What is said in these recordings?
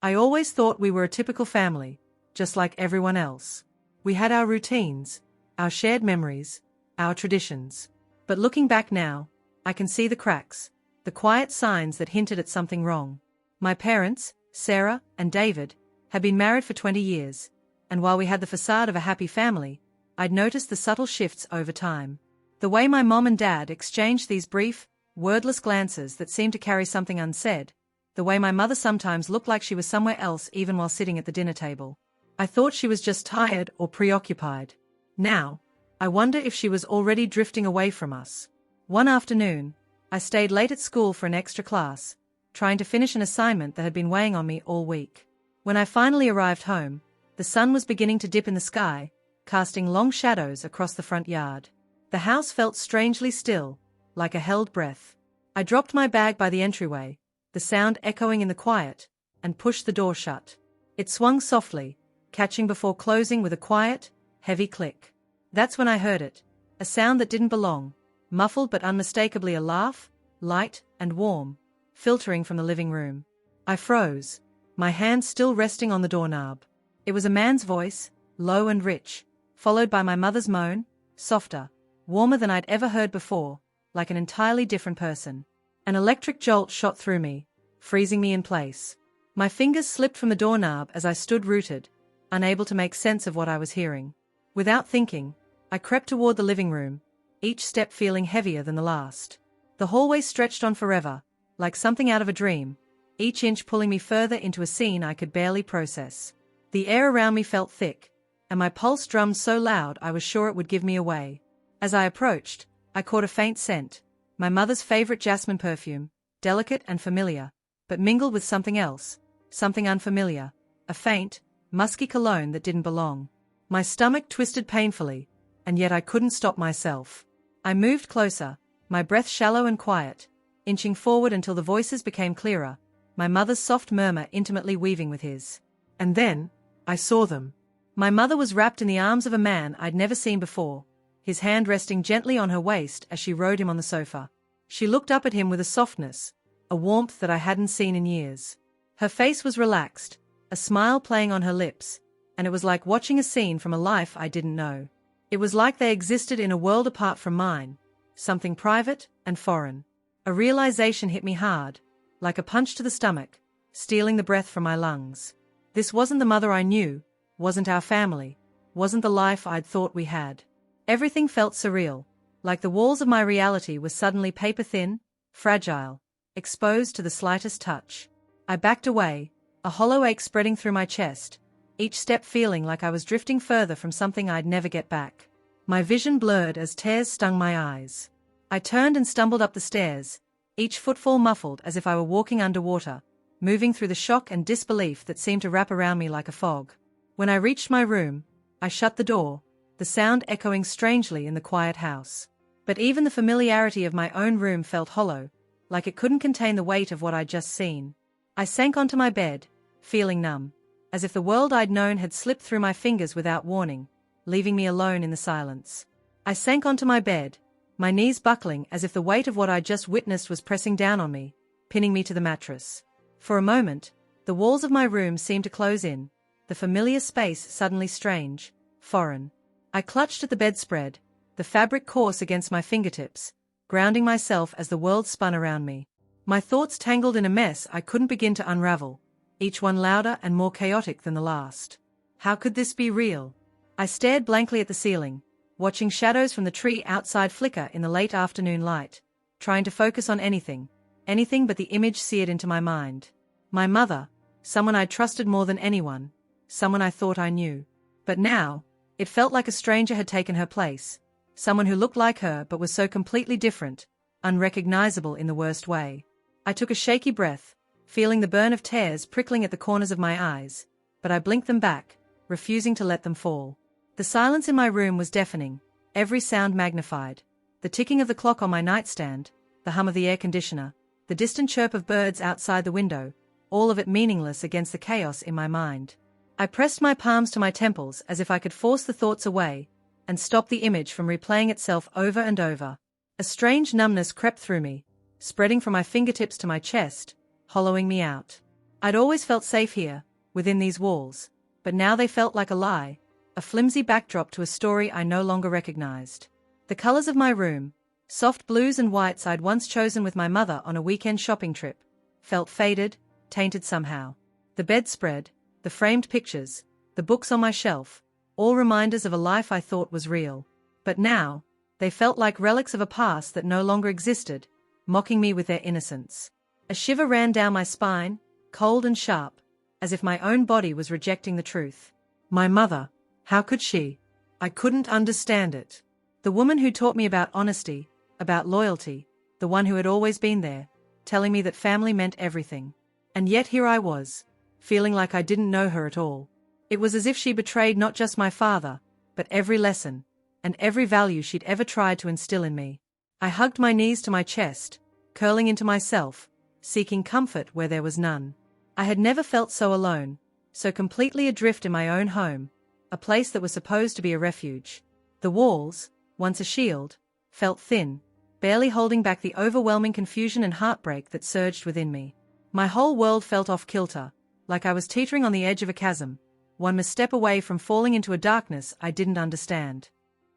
I always thought we were a typical family, just like everyone else. We had our routines, our shared memories, our traditions. But looking back now, I can see the cracks, the quiet signs that hinted at something wrong. My parents, Sarah and David, had been married for 20 years, and while we had the facade of a happy family, I'd noticed the subtle shifts over time. The way my mom and dad exchanged these brief, wordless glances that seemed to carry something unsaid, the way my mother sometimes looked like she was somewhere else even while sitting at the dinner table. I thought she was just tired or preoccupied. Now, I wonder if she was already drifting away from us. One afternoon, I stayed late at school for an extra class, trying to finish an assignment that had been weighing on me all week. When I finally arrived home, the sun was beginning to dip in the sky, casting long shadows across the front yard. The house felt strangely still, like a held breath. I dropped my bag by the entryway, the sound echoing in the quiet, and pushed the door shut. It swung softly, catching before closing with a quiet, heavy click. That's when I heard it, a sound that didn't belong, muffled but unmistakably a laugh, light and warm, filtering from the living room. I froze, my hand still resting on the doorknob. It was a man's voice, low and rich, followed by my mother's moan, softer, warmer than I'd ever heard before, like an entirely different person. An electric jolt shot through me, freezing me in place. My fingers slipped from the doorknob as I stood rooted, unable to make sense of what I was hearing. Without thinking, I crept toward the living room, each step feeling heavier than the last. The hallway stretched on forever, like something out of a dream, each inch pulling me further into a scene I could barely process. The air around me felt thick, and my pulse drummed so loud I was sure it would give me away. As I approached, I caught a faint scent, my mother's favorite jasmine perfume, delicate and familiar, but mingled with something else, something unfamiliar, a faint, musky cologne that didn't belong. My stomach twisted painfully, and yet I couldn't stop myself. I moved closer, my breath shallow and quiet, inching forward until the voices became clearer, my mother's soft murmur intimately weaving with his. And then, I saw them. My mother was wrapped in the arms of a man I'd never seen before, his hand resting gently on her waist as she rode him on the sofa. She looked up at him with a softness, a warmth that I hadn't seen in years. Her face was relaxed, a smile playing on her lips, and it was like watching a scene from a life I didn't know. It was like they existed in a world apart from mine, something private and foreign. A realization hit me hard, like a punch to the stomach, stealing the breath from my lungs. This wasn't the mother I knew, wasn't our family, wasn't the life I'd thought we had. Everything felt surreal, like the walls of my reality were suddenly paper-thin, fragile, exposed to the slightest touch. I backed away, a hollow ache spreading through my chest, each step feeling like I was drifting further from something I'd never get back. My vision blurred as tears stung my eyes. I turned and stumbled up the stairs, each footfall muffled as if I were walking underwater, moving through the shock and disbelief that seemed to wrap around me like a fog. When I reached my room, I shut the door, the sound echoing strangely in the quiet house. But even the familiarity of my own room felt hollow, like it couldn't contain the weight of what I'd just seen. I sank onto my bed, feeling numb, as if the world I'd known had slipped through my fingers without warning, leaving me alone in the silence. I sank onto my bed, my knees buckling as if the weight of what I'd just witnessed was pressing down on me, pinning me to the mattress. For a moment, the walls of my room seemed to close in, the familiar space suddenly strange, foreign. I clutched at the bedspread, the fabric coarse against my fingertips, grounding myself as the world spun around me. My thoughts tangled in a mess I couldn't begin to unravel, each one louder and more chaotic than the last. How could this be real? I stared blankly at the ceiling, watching shadows from the tree outside flicker in the late afternoon light, trying to focus on anything but the image seared into my mind. My mother, someone I'd trusted more than anyone, someone I thought I knew. But now, it felt like a stranger had taken her place, someone who looked like her but was so completely different, unrecognizable in the worst way. I took a shaky breath, feeling the burn of tears prickling at the corners of my eyes, but I blinked them back, refusing to let them fall. The silence in my room was deafening, every sound magnified. The ticking of the clock on my nightstand, the hum of the air conditioner, the distant chirp of birds outside the window, all of it meaningless against the chaos in my mind. I pressed my palms to my temples as if I could force the thoughts away, and stop the image from replaying itself over and over. A strange numbness crept through me, spreading from my fingertips to my chest, hollowing me out. I'd always felt safe here, within these walls, but now they felt like a lie, a flimsy backdrop to a story I no longer recognized. The colors of my room, soft blues and whites I'd once chosen with my mother on a weekend shopping trip, felt faded, tainted somehow. The bedspread, the framed pictures, the books on my shelf, all reminders of a life I thought was real. But now, they felt like relics of a past that no longer existed, mocking me with their innocence. A shiver ran down my spine, cold and sharp, as if my own body was rejecting the truth. My mother, how could she? I couldn't understand it. The woman who taught me about honesty, about loyalty, the one who had always been there, telling me that family meant everything. And yet here I was, feeling like I didn't know her at all. It was as if she betrayed not just my father, but every lesson, and every value she'd ever tried to instill in me. I hugged my knees to my chest, curling into myself, seeking comfort where there was none. I had never felt so alone, so completely adrift in my own home, a place that was supposed to be a refuge. The walls, once a shield, felt thin, barely holding back the overwhelming confusion and heartbreak that surged within me. My whole world felt off kilter, like I was teetering on the edge of a chasm, one misstep away from falling into a darkness I didn't understand.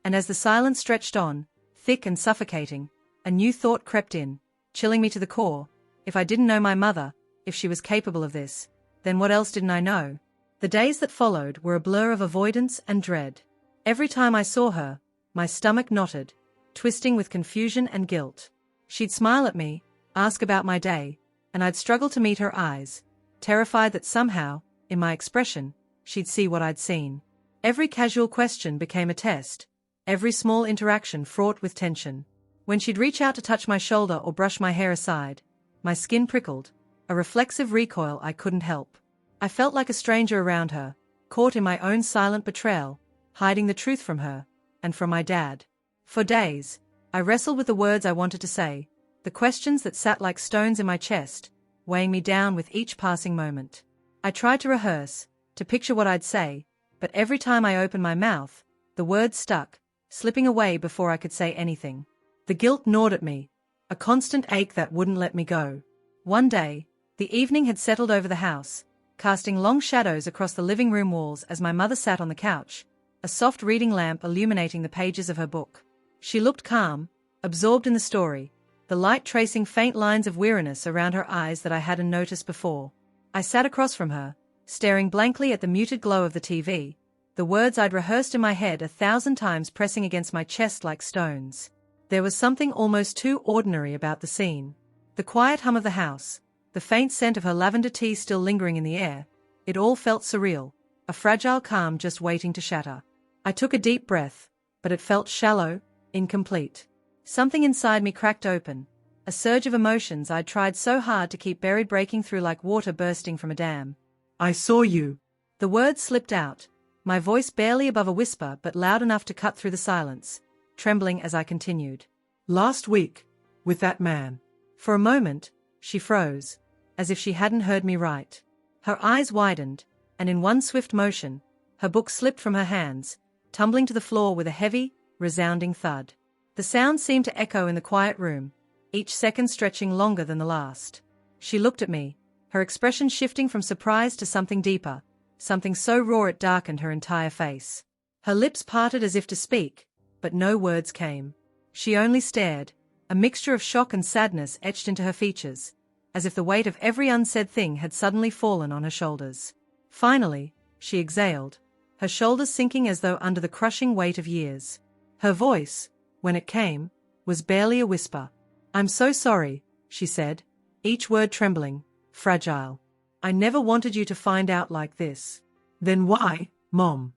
And as the silence stretched on, thick and suffocating, a new thought crept in, chilling me to the core. If I didn't know my mother, if she was capable of this, then what else didn't I know? The days that followed were a blur of avoidance and dread. Every time I saw her, my stomach knotted, twisting with confusion and guilt. She'd smile at me, ask about my day, and I'd struggle to meet her eyes, terrified that somehow, in my expression, she'd see what I'd seen. Every casual question became a test, every small interaction fraught with tension. When she'd reach out to touch my shoulder or brush my hair aside, my skin prickled, a reflexive recoil I couldn't help. I felt like a stranger around her, caught in my own silent betrayal, hiding the truth from her, and from my dad. For days, I wrestled with the words I wanted to say, the questions that sat like stones in my chest, weighing me down with each passing moment. I tried to rehearse, to picture what I'd say, but every time I opened my mouth, the words stuck, slipping away before I could say anything. The guilt gnawed at me, a constant ache that wouldn't let me go. One day, the evening had settled over the house, casting long shadows across the living room walls as my mother sat on the couch, a soft reading lamp illuminating the pages of her book. She looked calm, absorbed in the story, the light tracing faint lines of weariness around her eyes that I hadn't noticed before. I sat across from her, staring blankly at the muted glow of the TV, the words I'd rehearsed in my head 1,000 times pressing against my chest like stones. There was something almost too ordinary about the scene. The quiet hum of the house, the faint scent of her lavender tea still lingering in the air, it all felt surreal, a fragile calm just waiting to shatter. I took a deep breath, but it felt shallow, incomplete. Something inside me cracked open, a surge of emotions I'd tried so hard to keep buried breaking through like water bursting from a dam. I saw you. The words slipped out, my voice barely above a whisper but loud enough to cut through the silence, trembling as I continued. Last week, with that man. For a moment, she froze, as if she hadn't heard me right. Her eyes widened, and in one swift motion, her book slipped from her hands, tumbling to the floor with a heavy, resounding thud. The sound seemed to echo in the quiet room, each second stretching longer than the last. She looked at me, her expression shifting from surprise to something deeper, something so raw it darkened her entire face. Her lips parted as if to speak, but no words came. She only stared, a mixture of shock and sadness etched into her features, as if the weight of every unsaid thing had suddenly fallen on her shoulders. Finally, she exhaled, her shoulders sinking as though under the crushing weight of years. Her voice, when it came, was barely a whisper. I'm so sorry, she said, each word trembling, fragile. I never wanted you to find out like this. Then why, Mom?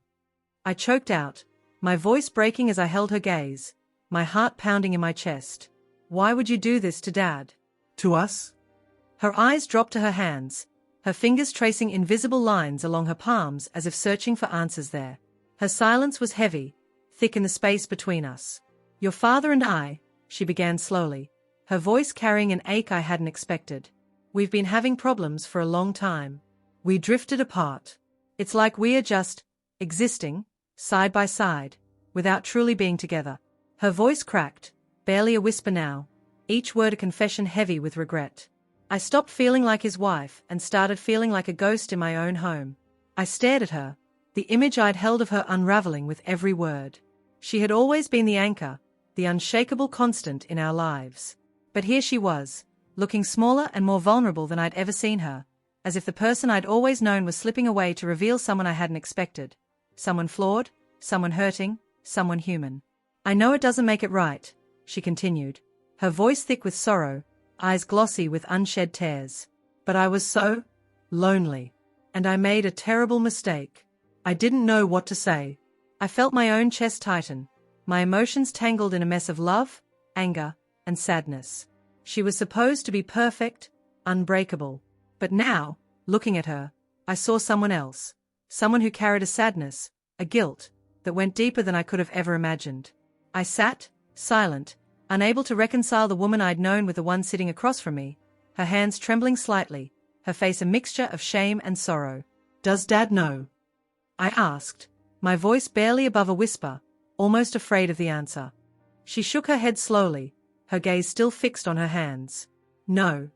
I choked out, my voice breaking as I held her gaze, my heart pounding in my chest. Why would you do this to Dad? To us? Her eyes dropped to her hands, her fingers tracing invisible lines along her palms as if searching for answers there. Her silence was heavy, thick in the space between us. Your father and I, she began slowly, her voice carrying an ache I hadn't expected. We've been having problems for a long time. We drifted apart. It's like we are just existing, side by side, without truly being together. Her voice cracked, barely a whisper now, each word a confession heavy with regret. I stopped feeling like his wife and started feeling like a ghost in my own home. I stared at her, the image I'd held of her unraveling with every word. She had always been the anchor, the unshakable constant in our lives. But here she was, looking smaller and more vulnerable than I'd ever seen her, as if the person I'd always known was slipping away to reveal someone I hadn't expected. Someone flawed, someone hurting, someone human. I know it doesn't make it right, she continued, her voice thick with sorrow, eyes glossy with unshed tears. But I was so lonely. And I made a terrible mistake. I didn't know what to say. I felt my own chest tighten, my emotions tangled in a mess of love, anger, and sadness. She was supposed to be perfect, unbreakable. But now, looking at her, I saw someone else. Someone who carried a sadness, a guilt, that went deeper than I could have ever imagined. I sat, silent, unable to reconcile the woman I'd known with the one sitting across from me, her hands trembling slightly, her face a mixture of shame and sorrow. "Does Dad know?" I asked, my voice barely above a whisper, almost afraid of the answer. She shook her head slowly, her gaze still fixed on her hands. "No.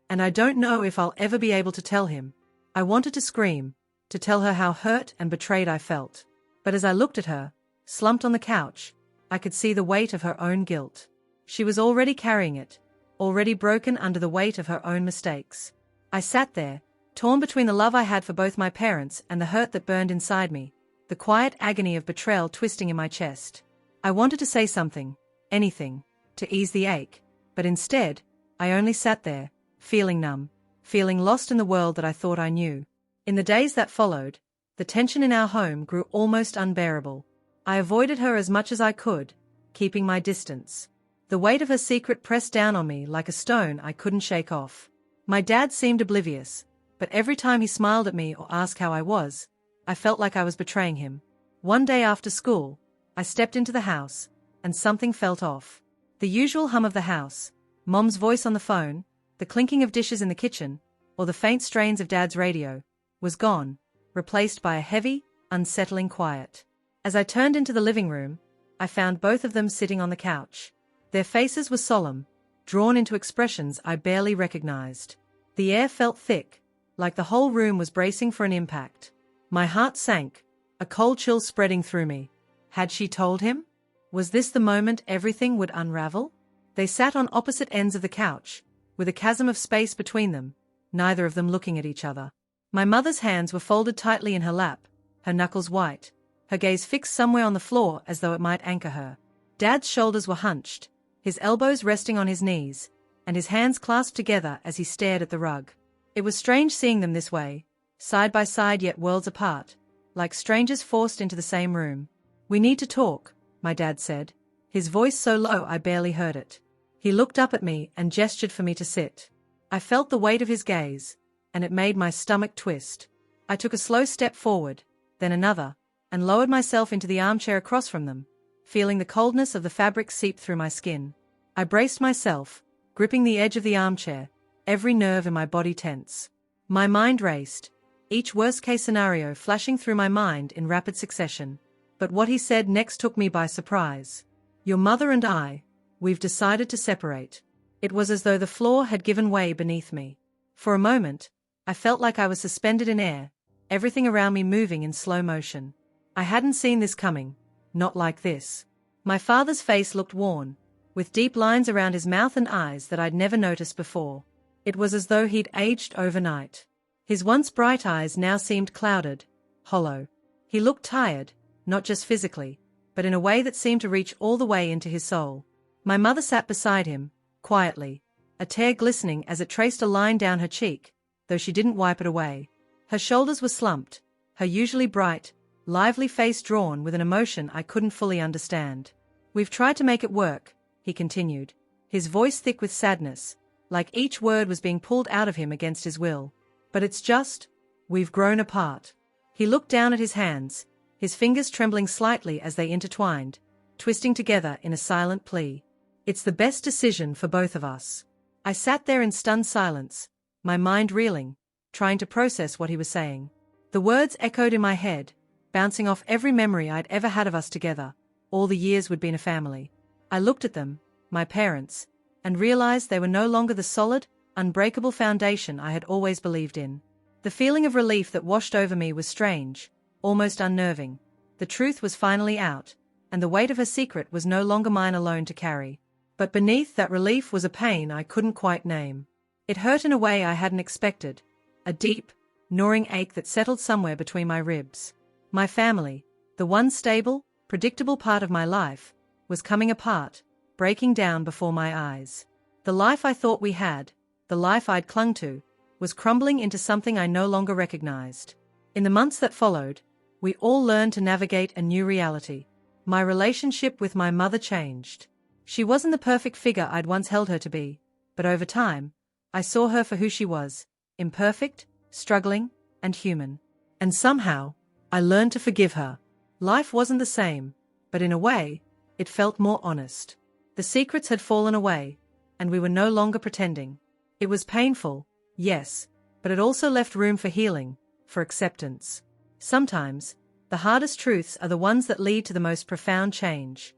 And I don't know if I'll ever be able to tell him." I wanted to scream, to tell her how hurt and betrayed I felt. But as I looked at her, slumped on the couch, I could see the weight of her own guilt. She was already carrying it, already broken under the weight of her own mistakes. I sat there, torn between the love I had for both my parents and the hurt that burned inside me, the quiet agony of betrayal twisting in my chest. I wanted to say something, anything, to ease the ache, but instead, I only sat there, feeling numb, feeling lost in the world that I thought I knew. In the days that followed, the tension in our home grew almost unbearable. I avoided her as much as I could, keeping my distance. The weight of her secret pressed down on me like a stone I couldn't shake off. My dad seemed oblivious, but every time he smiled at me or asked how I was, I felt like I was betraying him. One day after school, I stepped into the house, and something felt off. The usual hum of the house, Mom's voice on the phone, the clinking of dishes in the kitchen, or the faint strains of Dad's radio, was gone, replaced by a heavy, unsettling quiet. As I turned into the living room, I found both of them sitting on the couch. Their faces were solemn, drawn into expressions I barely recognized. The air felt thick, like the whole room was bracing for an impact. My heart sank, a cold chill spreading through me. Had she told him? Was this the moment everything would unravel? They sat on opposite ends of the couch, with a chasm of space between them, neither of them looking at each other. My mother's hands were folded tightly in her lap, her knuckles white, her gaze fixed somewhere on the floor as though it might anchor her. Dad's shoulders were hunched, his elbows resting on his knees, and his hands clasped together as he stared at the rug. It was strange seeing them this way, side by side yet worlds apart, like strangers forced into the same room. "We need to talk," my dad said, his voice so low I barely heard it. He looked up at me and gestured for me to sit. I felt the weight of his gaze, and it made my stomach twist. I took a slow step forward, then another, and lowered myself into the armchair across from them, feeling the coldness of the fabric seep through my skin. I braced myself, gripping the edge of the armchair, every nerve in my body tense. My mind raced, each worst-case scenario flashing through my mind in rapid succession. But what he said next took me by surprise. "Your mother and I, we've decided to separate." It was as though the floor had given way beneath me. For a moment, I felt like I was suspended in air, everything around me moving in slow motion. I hadn't seen this coming, not like this. My father's face looked worn, with deep lines around his mouth and eyes that I'd never noticed before. It was as though he'd aged overnight. His once bright eyes now seemed clouded, hollow. He looked tired, not just physically, but in a way that seemed to reach all the way into his soul. My mother sat beside him, quietly, a tear glistening as it traced a line down her cheek, though she didn't wipe it away. Her shoulders were slumped, her usually bright, lively face drawn with an emotion I couldn't fully understand. "We've tried to make it work," he continued, his voice thick with sadness, like each word was being pulled out of him against his will. "But it's just, we've grown apart." He looked down at his hands, his fingers trembling slightly as they intertwined, twisting together in a silent plea. "It's the best decision for both of us." I sat there in stunned silence, my mind reeling, trying to process what he was saying. The words echoed in my head, bouncing off every memory I'd ever had of us together, all the years we'd been a family. I looked at them, my parents, and realized they were no longer the solid, unbreakable foundation I had always believed in. The feeling of relief that washed over me was strange, almost unnerving. The truth was finally out, and the weight of her secret was no longer mine alone to carry. But beneath that relief was a pain I couldn't quite name. It hurt in a way I hadn't expected, a deep, gnawing ache that settled somewhere between my ribs. My family, the one stable, predictable part of my life, was coming apart, breaking down before my eyes. The life I thought we had, the life I'd clung to, was crumbling into something I no longer recognized. In the months that followed, we all learned to navigate a new reality. My relationship with my mother changed. She wasn't the perfect figure I'd once held her to be, but over time, I saw her for who she was, imperfect, struggling, and human. And somehow, I learned to forgive her. Life wasn't the same, but in a way, it felt more honest. The secrets had fallen away, and we were no longer pretending. It was painful, yes, but it also left room for healing, for acceptance. Sometimes, the hardest truths are the ones that lead to the most profound change.